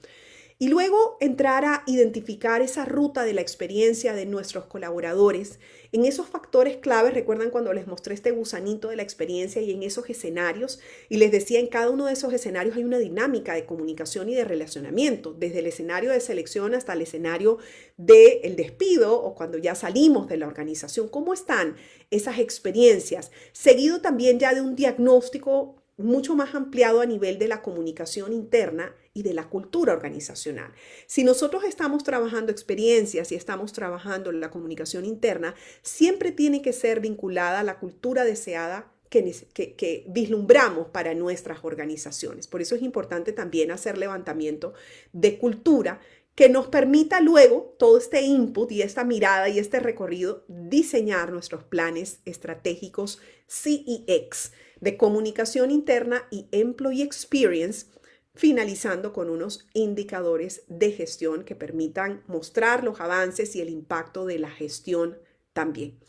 Y luego entrar a identificar esa ruta de la experiencia de nuestros colaboradores en esos factores claves. Recuerdan cuando les mostré este gusanito de la experiencia y en esos escenarios, y les decía, en cada uno de esos escenarios hay una dinámica de comunicación y de relacionamiento, desde el escenario de selección hasta el escenario del despido o cuando ya salimos de la organización. ¿Cómo están esas experiencias? Seguido también ya de un diagnóstico mucho más ampliado a nivel de la comunicación interna y de la cultura organizacional. Si nosotros estamos trabajando experiencias y estamos trabajando en la comunicación interna, siempre tiene que ser vinculada a la cultura deseada que vislumbramos para nuestras organizaciones. Por eso es importante también hacer levantamiento de cultura que nos permita luego todo este input y esta mirada y este recorrido diseñar nuestros planes estratégicos CEX de comunicación interna y Employee Experience, finalizando con unos indicadores de gestión que permitan mostrar los avances y el impacto de la gestión también.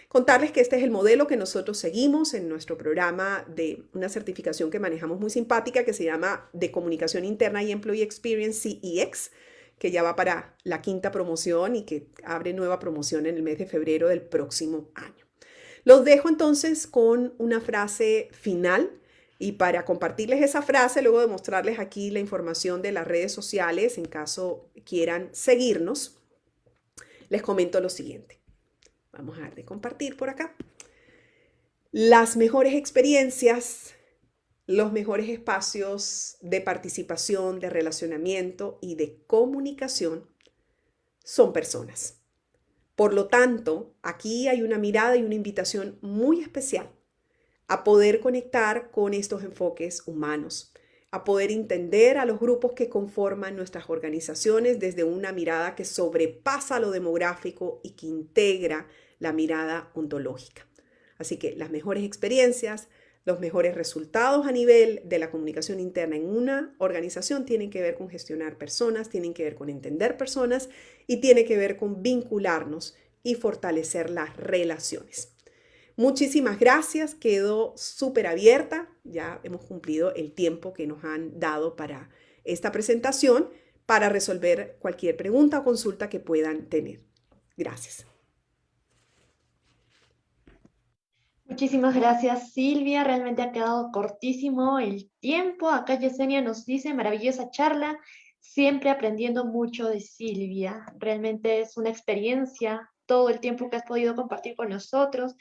Contarles que este es el modelo que nosotros seguimos en nuestro programa de una certificación que manejamos muy simpática que se llama de comunicación interna y Employee Experience CEX, que ya va para la 5ª promoción y que abre nueva promoción en el mes de febrero del próximo año. Los dejo entonces con una frase final y para compartirles esa frase, luego de mostrarles aquí la información de las redes sociales, en caso quieran seguirnos, les comento lo siguiente. Vamos a dar de compartir por acá. Las mejores experiencias, los mejores espacios de participación, de relacionamiento y de comunicación son personas. Por lo tanto, aquí hay una mirada y una invitación muy especial a poder conectar con estos enfoques humanos, a poder entender a los grupos que conforman nuestras organizaciones desde una mirada que sobrepasa lo demográfico y que integra la mirada ontológica. Así que las mejores experiencias, los mejores resultados a nivel de la comunicación interna en una organización tienen que ver con gestionar personas, tienen que ver con entender personas y tiene que ver con vincularnos y fortalecer las relaciones. Muchísimas gracias, quedo súper abierta, ya hemos cumplido el tiempo que nos han dado para esta presentación para resolver cualquier pregunta o consulta que puedan tener. Gracias. Muchísimas gracias, Silvia. Realmente ha quedado cortísimo el tiempo. Acá Yesenia nos dice, maravillosa charla, siempre aprendiendo mucho de Silvia. Realmente es una experiencia todo el tiempo que has podido compartir con nosotros.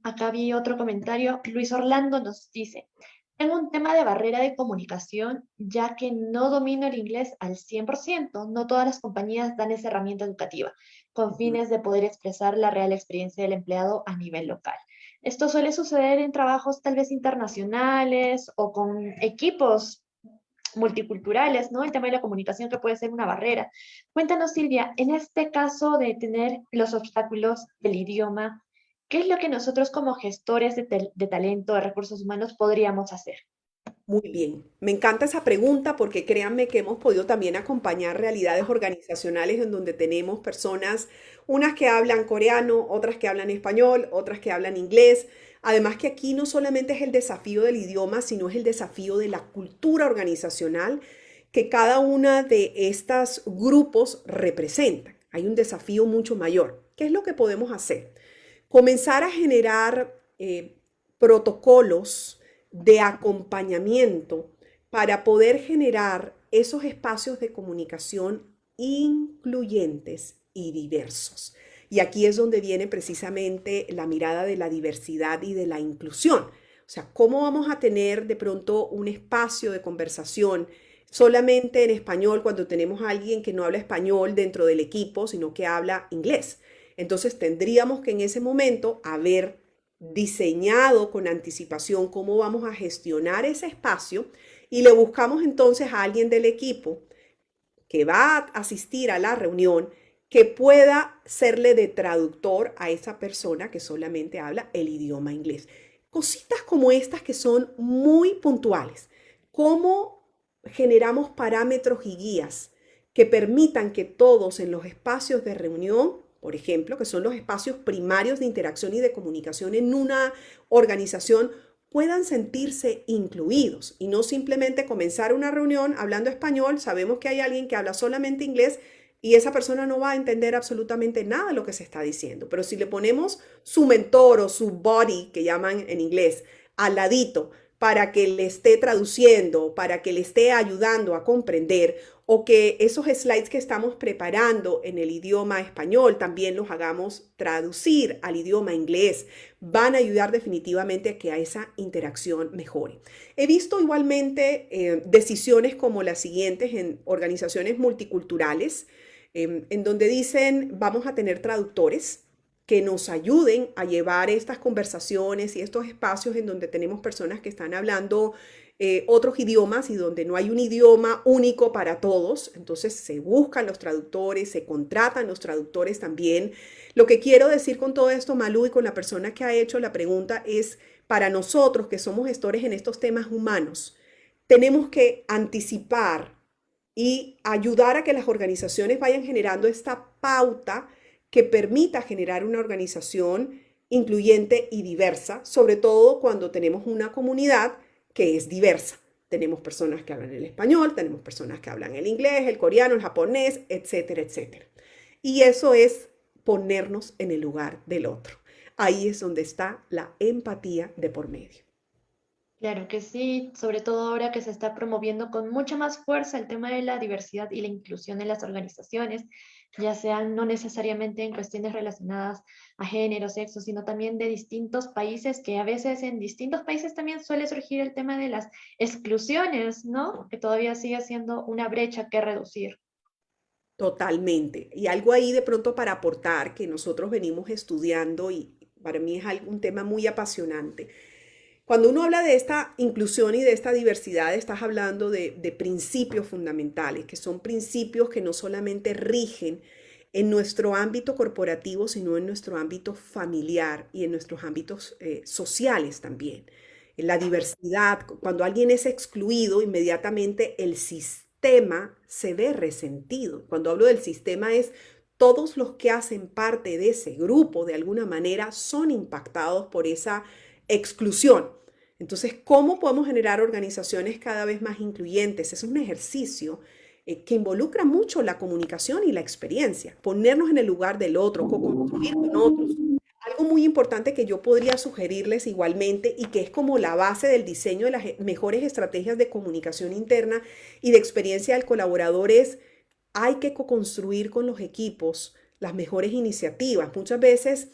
Acá vi otro comentario. Luis Orlando nos dice, tengo un tema de barrera de comunicación, ya que no domino el inglés al 100%. No todas las compañías dan esa herramienta educativa, con fines de poder expresar la real experiencia del empleado a nivel local. Esto suele suceder en trabajos tal vez internacionales o con equipos multiculturales, ¿no? El tema de la comunicación que puede ser una barrera. Cuéntanos, Silvia, en este caso de tener los obstáculos del idioma, ¿qué es lo que nosotros como gestores de talento, de recursos humanos, podríamos hacer? Muy bien, me encanta esa pregunta porque créanme que hemos podido también acompañar realidades organizacionales en donde tenemos personas, unas que hablan coreano, otras que hablan español, otras que hablan inglés. Además que aquí no solamente es el desafío del idioma, sino es el desafío de la cultura organizacional que cada una de estos grupos representa. Hay un desafío mucho mayor. ¿Qué es lo que podemos hacer? Comenzar a generar protocolos de acompañamiento para poder generar esos espacios de comunicación incluyentes y diversos. Y aquí es donde viene precisamente la mirada de la diversidad y de la inclusión. O sea, ¿cómo vamos a tener de pronto un espacio de conversación solamente en español cuando tenemos a alguien que no habla español dentro del equipo, sino que habla inglés? Entonces tendríamos que en ese momento haber diseñado con anticipación cómo vamos a gestionar ese espacio y le buscamos entonces a alguien del equipo que va a asistir a la reunión que pueda serle de traductor a esa persona que solamente habla el idioma inglés. Cositas como estas que son muy puntuales. ¿Cómo generamos parámetros y guías que permitan que todos en los espacios de reunión, por ejemplo, que son los espacios primarios de interacción y de comunicación en una organización, puedan sentirse incluidos y no simplemente comenzar una reunión hablando español. Sabemos que hay alguien que habla solamente inglés y esa persona no va a entender absolutamente nada de lo que se está diciendo. Pero si le ponemos su mentor o su buddy, que llaman en inglés, al ladito, para que le esté traduciendo, para que le esté ayudando a comprender, o que esos slides que estamos preparando en el idioma español también los hagamos traducir al idioma inglés, van a ayudar definitivamente a que a esa interacción mejore. He visto igualmente decisiones como las siguientes en organizaciones multiculturales, en donde dicen vamos a tener traductores que nos ayuden a llevar estas conversaciones y estos espacios en donde tenemos personas que están hablando otros idiomas y donde no hay un idioma único para todos. Entonces se buscan los traductores, se contratan los traductores también. Lo que quiero decir con todo esto, Malú, y con la persona que ha hecho la pregunta es, para nosotros que somos gestores en estos temas humanos, tenemos que anticipar y ayudar a que las organizaciones vayan generando esta pauta que permita generar una organización incluyente y diversa, sobre todo cuando tenemos una comunidad que es diversa. Tenemos personas que hablan el español, tenemos personas que hablan el inglés, el coreano, el japonés, etcétera, etcétera. Y eso es ponernos en el lugar del otro. Ahí es donde está la empatía de por medio. Claro que sí, sobre todo ahora que se está promoviendo con mucha más fuerza el tema de la diversidad y la inclusión en las organizaciones, ya sean no necesariamente en cuestiones relacionadas a género, sexo, sino también de distintos países, que a veces en distintos países también suele surgir el tema de las exclusiones, ¿no? Que todavía sigue siendo una brecha que reducir. Totalmente. Y algo ahí de pronto para aportar que nosotros venimos estudiando y para mí es un tema muy apasionante. Cuando uno habla de esta inclusión y de esta diversidad, estás hablando de principios fundamentales, que son principios que no solamente rigen en nuestro ámbito corporativo, sino en nuestro ámbito familiar y en nuestros ámbitos sociales también. En la diversidad, cuando alguien es excluido, inmediatamente el sistema se ve resentido. Cuando hablo del sistema es todos los que hacen parte de ese grupo, de alguna manera, son impactados por esa exclusión. Entonces, ¿cómo podemos generar organizaciones cada vez más incluyentes? Es un ejercicio que involucra mucho la comunicación y la experiencia, ponernos en el lugar del otro, co-construir con otros. Algo muy importante que yo podría sugerirles igualmente y que es como la base del diseño de las mejores estrategias de comunicación interna y de experiencia del colaborador es, hay que co-construir con los equipos las mejores iniciativas. Muchas veces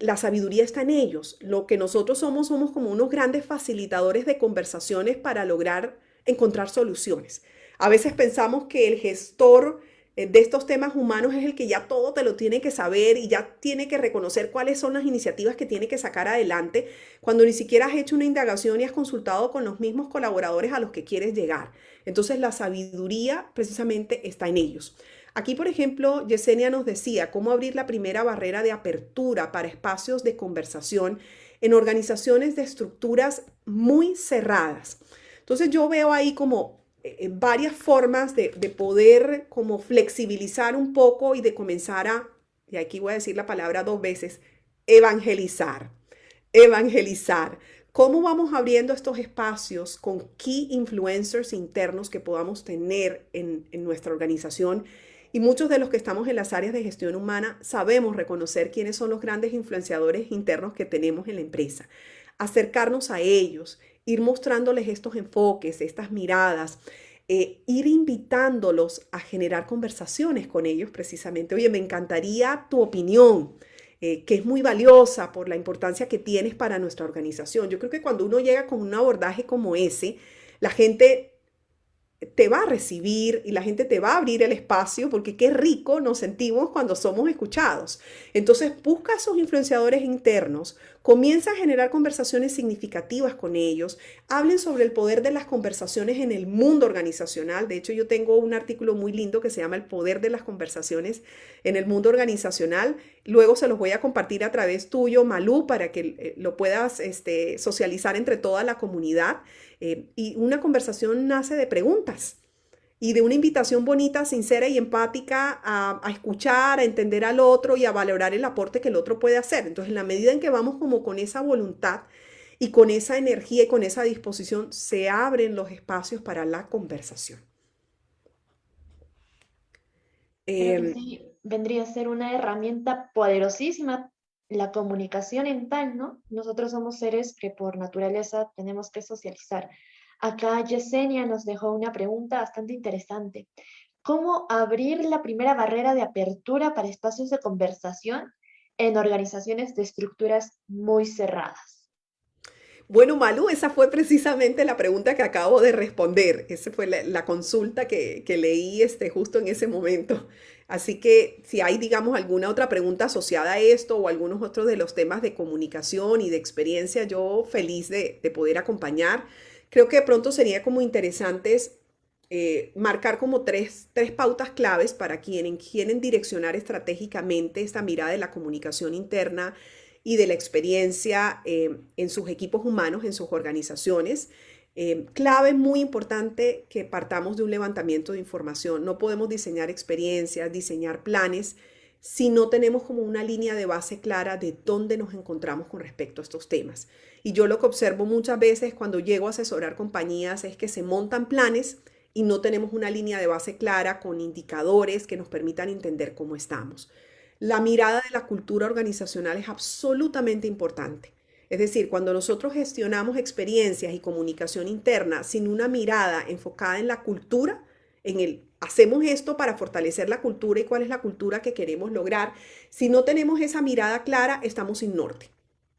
la sabiduría está en ellos. Lo que nosotros somos como unos grandes facilitadores de conversaciones para lograr encontrar soluciones. A veces pensamos que el gestor de estos temas humanos es el que ya todo te lo tiene que saber y ya tiene que reconocer cuáles son las iniciativas que tiene que sacar adelante, cuando ni siquiera has hecho una indagación y has consultado con los mismos colaboradores a los que quieres llegar. Entonces la sabiduría precisamente está en ellos. Aquí, por ejemplo, Yesenia nos decía cómo abrir la primera barrera de apertura para espacios de conversación en organizaciones de estructuras muy cerradas. Entonces yo veo ahí como varias formas de poder como flexibilizar un poco y de comenzar a, y aquí voy a decir la palabra 2 veces, evangelizar. Evangelizar. ¿Cómo vamos abriendo estos espacios con key influencers internos que podamos tener en nuestra organización? Y muchos de los que estamos en las áreas de gestión humana sabemos reconocer quiénes son los grandes influenciadores internos que tenemos en la empresa. Acercarnos a ellos, ir mostrándoles estos enfoques, estas miradas, ir invitándolos a generar conversaciones con ellos precisamente. Oye, me encantaría tu opinión, que es muy valiosa por la importancia que tienes para nuestra organización. Yo creo que cuando uno llega con un abordaje como ese, la gente te va a recibir y la gente te va a abrir el espacio porque qué rico nos sentimos cuando somos escuchados. Entonces busca a esos influenciadores internos, comienza a generar conversaciones significativas con ellos, hablen sobre el poder de las conversaciones en el mundo organizacional. De hecho, yo tengo un artículo muy lindo que se llama El poder de las conversaciones en el mundo organizacional. Luego se los voy a compartir a través tuyo, Malú, para que lo puedas socializar entre toda la comunidad. Y una conversación nace de preguntas. y de una invitación bonita, sincera y empática a escuchar, a entender al otro y a valorar el aporte que el otro puede hacer. Entonces, en la medida en que vamos como con esa voluntad y con esa energía y con esa disposición, se abren los espacios para la conversación. Creo que Eh, sí, vendría a ser una herramienta poderosísima la comunicación en tal, ¿no? Nosotros somos seres que por naturaleza tenemos que socializar. Acá Yesenia nos dejó una pregunta bastante interesante. ¿Cómo abrir la primera barrera de apertura para espacios de conversación en organizaciones de estructuras muy cerradas? Bueno, Malu, esa fue precisamente la pregunta que acabo de responder. Esa fue la consulta que leí justo en ese momento. Así que si hay, digamos, alguna otra pregunta asociada a esto o algunos otros de los temas de comunicación y de experiencia, yo feliz de poder acompañar. Creo que de pronto sería como interesantes marcar como tres pautas claves para quienes quieren direccionar estratégicamente esta mirada de la comunicación interna y de la experiencia en sus equipos humanos, en sus organizaciones. Clave muy importante que partamos de un levantamiento de información. No podemos diseñar experiencias, diseñar planes, si no tenemos como una línea de base clara de dónde nos encontramos con respecto a estos temas. Y yo lo que observo muchas veces cuando llego a asesorar compañías es que se montan planes y no tenemos una línea de base clara con indicadores que nos permitan entender cómo estamos. La mirada de la cultura organizacional es absolutamente importante. Es decir, cuando nosotros gestionamos experiencias y comunicación interna sin una mirada enfocada en la cultura, hacemos esto para fortalecer la cultura y cuál es la cultura que queremos lograr. Si no tenemos esa mirada clara, estamos sin norte.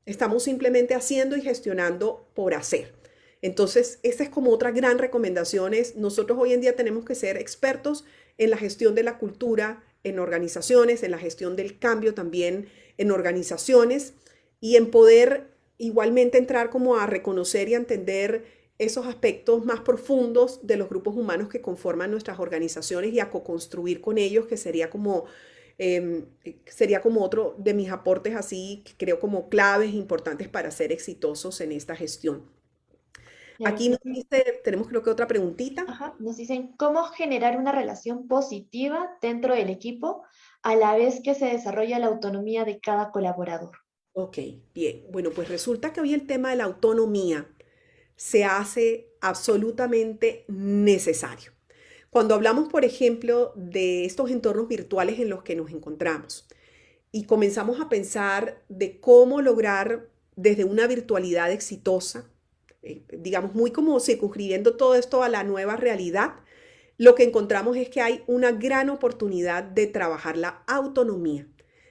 Estamos simplemente haciendo y gestionando por hacer. Entonces, esta es como otra gran recomendación. Nosotros hoy en día tenemos que ser expertos en la gestión de la cultura en organizaciones, en la gestión del cambio también en organizaciones y en poder igualmente entrar como a reconocer y a entender esos aspectos más profundos de los grupos humanos que conforman nuestras organizaciones y a co-construir con ellos, que sería como otro de mis aportes así, que creo como claves importantes para ser exitosos en esta gestión. Claro Aquí que nos sí. dice, tenemos creo que otra preguntita. Ajá, nos dicen cómo generar una relación positiva dentro del equipo a la vez que se desarrolla la autonomía de cada colaborador. Ok, bien. Bueno, pues resulta que hoy el tema de la autonomía se hace absolutamente necesario. Cuando hablamos, por ejemplo, de estos entornos virtuales en los que nos encontramos y comenzamos a pensar de cómo lograr desde una virtualidad exitosa, digamos, muy como circunscribiendo todo esto a la nueva realidad, lo que encontramos es que hay una gran oportunidad de trabajar la autonomía.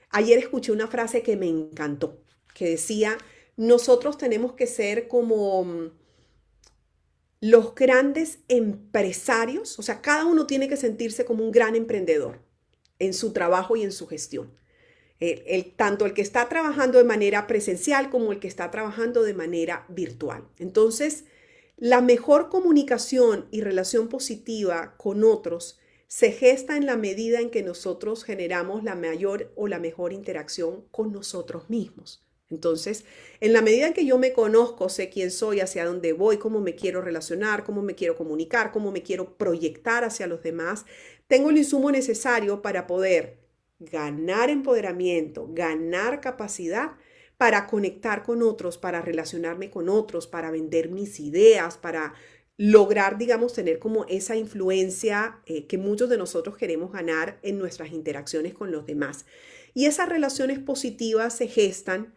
Ayer escuché una frase que me encantó, que decía, nosotros tenemos que ser como los grandes empresarios, o sea, cada uno tiene que sentirse como un gran emprendedor en su trabajo y en su gestión. Tanto el que está trabajando de manera presencial como el que está trabajando de manera virtual. Entonces, la mejor comunicación y relación positiva con otros se gesta en la medida en que nosotros generamos la mayor o la mejor interacción con nosotros mismos. Entonces, en la medida en que yo me conozco, sé quién soy, hacia dónde voy, cómo me quiero relacionar, cómo me quiero comunicar, cómo me quiero proyectar hacia los demás, tengo el insumo necesario para poder ganar empoderamiento, ganar capacidad para conectar con otros, para relacionarme con otros, para vender mis ideas, para lograr, digamos, tener como esa influencia que muchos de nosotros queremos ganar en nuestras interacciones con los demás. Y esas relaciones positivas se gestan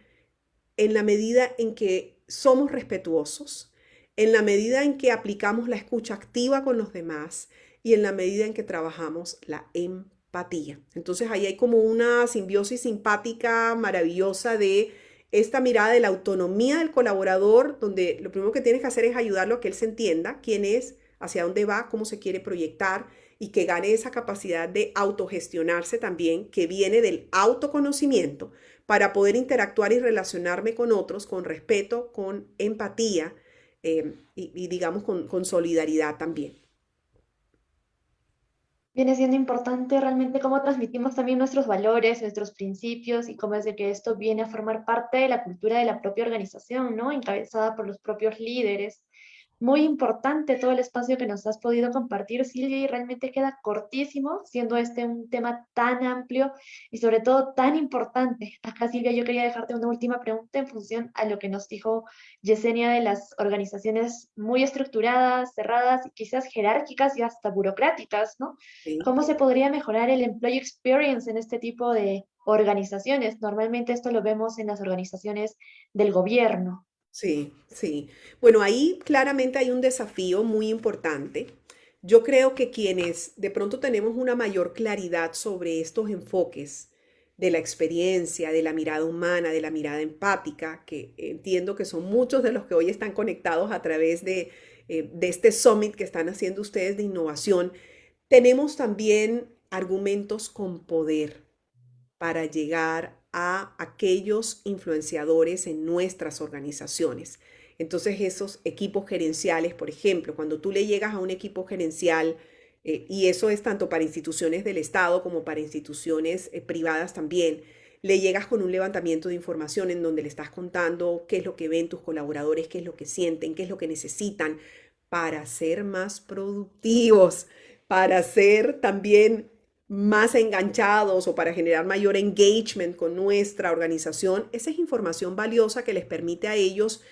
en la medida en que somos respetuosos, en la medida en que aplicamos la escucha activa con los demás y en la medida en que trabajamos la empatía. Entonces ahí hay como una simbiosis simpática maravillosa de esta mirada de la autonomía del colaborador, donde lo primero que tienes que hacer es ayudarlo a que él se entienda quién es, hacia dónde va, cómo se quiere proyectar y que gane esa capacidad de autogestionarse también, que viene del autoconocimiento, para poder interactuar y relacionarme con otros con respeto, con empatía y digamos con solidaridad también. Viene siendo importante realmente cómo transmitimos también nuestros valores, nuestros principios y cómo es de que esto viene a formar parte de la cultura de la propia organización, ¿no? Encabezada por los propios líderes. Muy importante todo el espacio que nos has podido compartir, Silvia, y realmente queda cortísimo, siendo este un tema tan amplio y sobre todo tan importante. Acá, Silvia, yo quería dejarte una última pregunta en función a lo que nos dijo Yesenia de las organizaciones muy estructuradas, cerradas y quizás jerárquicas y hasta burocráticas, ¿no? ¿Sí? ¿Cómo se podría mejorar el employee experience en este tipo de organizaciones? Normalmente esto lo vemos en las organizaciones del gobierno. Sí, sí. Bueno, ahí claramente hay un desafío muy importante. Yo creo que quienes de pronto tenemos una mayor claridad sobre estos enfoques de la experiencia, de la mirada humana, de la mirada empática, que entiendo que son muchos de los que hoy están conectados a través de este summit que están haciendo ustedes de innovación, tenemos también argumentos con poder para llegar a aquellos influenciadores en nuestras organizaciones. Entonces esos equipos gerenciales, por ejemplo, cuando tú le llegas a un equipo gerencial, y eso es tanto para instituciones del Estado como para instituciones privadas también, le llegas con un levantamiento de información en donde le estás contando qué es lo que ven tus colaboradores, qué es lo que sienten, qué es lo que necesitan para ser más productivos, para ser también más enganchados o para generar mayor engagement con nuestra organización. Esa es información valiosa que les permite a ellos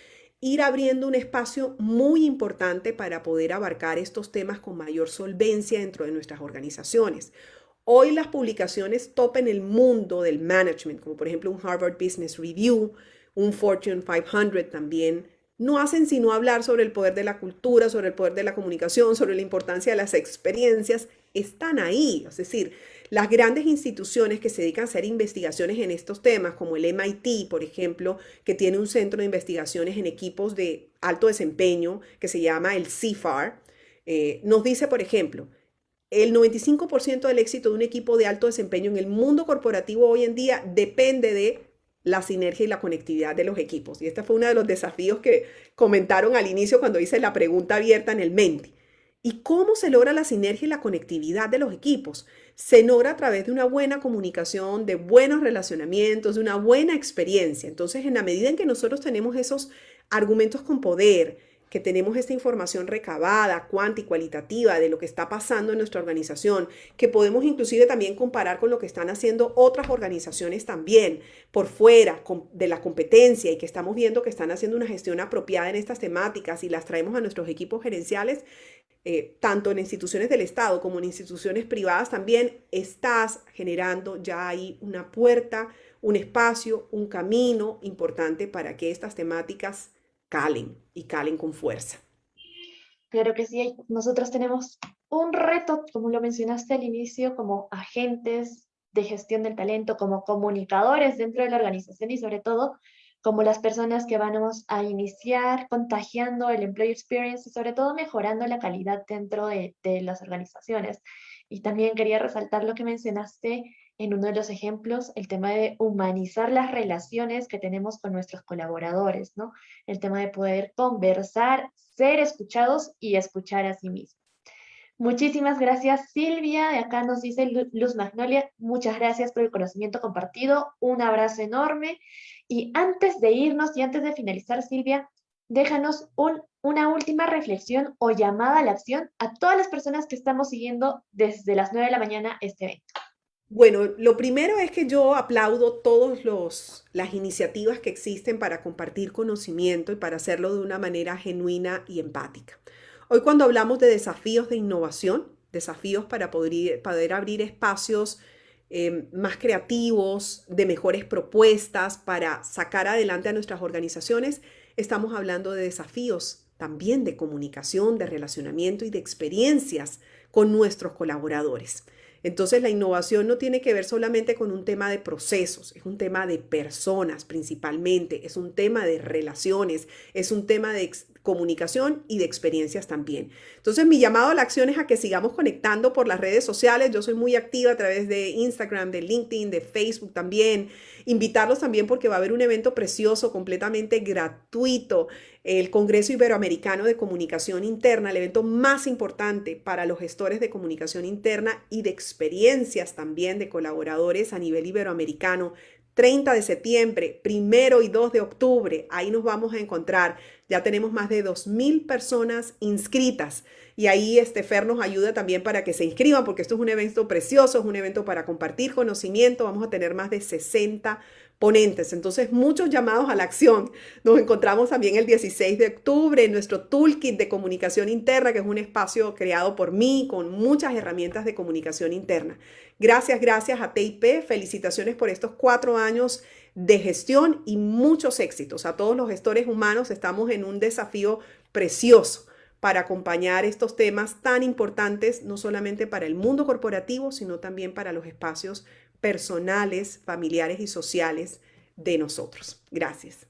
ir abriendo un espacio muy importante para poder abarcar estos temas con mayor solvencia dentro de nuestras organizaciones. Hoy las publicaciones top en el mundo del management, como por ejemplo un Harvard Business Review, un Fortune 500 también, no hacen sino hablar sobre el poder de la cultura, sobre el poder de la comunicación, sobre la importancia de las experiencias. Están ahí, es decir, las grandes instituciones que se dedican a hacer investigaciones en estos temas, como el MIT, por ejemplo, que tiene un centro de investigaciones en equipos de alto desempeño que se llama el CFAR, nos dice, por ejemplo, el 95% del éxito de un equipo de alto desempeño en el mundo corporativo hoy en día depende de la sinergia y la conectividad de los equipos. Y este fue uno de los desafíos que comentaron al inicio cuando hice la pregunta abierta en el Menti. ¿Y cómo se logra la sinergia y la conectividad de los equipos? Se logra a través de una buena comunicación, de buenos relacionamientos, de una buena experiencia. Entonces, en la medida en que nosotros tenemos esos argumentos con poder, que tenemos esta información recabada, cuántica y cualitativa de lo que está pasando en nuestra organización, que podemos inclusive también comparar con lo que están haciendo otras organizaciones también por fuera de la competencia y que estamos viendo que están haciendo una gestión apropiada en estas temáticas y las traemos a nuestros equipos gerenciales, tanto en instituciones del Estado como en instituciones privadas también, estás generando ya ahí una puerta, un espacio, un camino importante para que estas temáticas calen y calen con fuerza. Claro que sí, nosotros tenemos un reto, como lo mencionaste al inicio, como agentes de gestión del talento, como comunicadores dentro de la organización y sobre todo como las personas que vamos a iniciar contagiando el employee experience y sobre todo mejorando la calidad dentro de las organizaciones. Y también quería resaltar lo que mencionaste en uno de los ejemplos, el tema de humanizar las relaciones que tenemos con nuestros colaboradores, ¿no? El tema de poder conversar, ser escuchados y escuchar a sí mismos. Muchísimas gracias, Silvia. De acá nos dice Luz Magnolia, muchas gracias por el conocimiento compartido. Un abrazo enorme. Y antes de irnos y antes de finalizar, Silvia, déjanos una última reflexión o llamada a la acción a todas las personas que estamos siguiendo desde las 9 de la mañana este evento. Bueno, lo primero es que yo aplaudo todas las iniciativas que existen para compartir conocimiento y para hacerlo de una manera genuina y empática. Hoy cuando hablamos de desafíos de innovación, desafíos para poder abrir espacios más creativos, de mejores propuestas para sacar adelante a nuestras organizaciones, estamos hablando de desafíos también de comunicación, de relacionamiento y de experiencias con nuestros colaboradores. Entonces la innovación no tiene que ver solamente con un tema de procesos, es un tema de personas principalmente, es un tema de relaciones, es un tema de comunicación y de experiencias también. Entonces mi llamado a la acción es a que sigamos conectando por las redes sociales. Yo soy muy activa a través de Instagram, de LinkedIn, de Facebook también. Invitarlos también porque va a haber un evento precioso, completamente gratuito, el Congreso Iberoamericano de Comunicación Interna, el evento más importante para los gestores de comunicación interna y de experiencias también de colaboradores a nivel iberoamericano. 30 de septiembre, 1 y 2 de octubre, ahí nos vamos a encontrar. Ya tenemos más de 2.000 personas inscritas y ahí Fer nos ayuda también para que se inscriban porque esto es un evento precioso, es un evento para compartir conocimiento. Vamos a tener más de 60 ponentes, entonces muchos llamados a la acción. Nos encontramos también el 16 de octubre en nuestro Toolkit de Comunicación Interna, que es un espacio creado por mí con muchas herramientas de comunicación interna. Gracias a TIP, felicitaciones por estos 4 años de gestión y muchos éxitos. A todos los gestores humanos estamos en un desafío precioso para acompañar estos temas tan importantes, no solamente para el mundo corporativo, sino también para los espacios personales, familiares y sociales de nosotros. Gracias.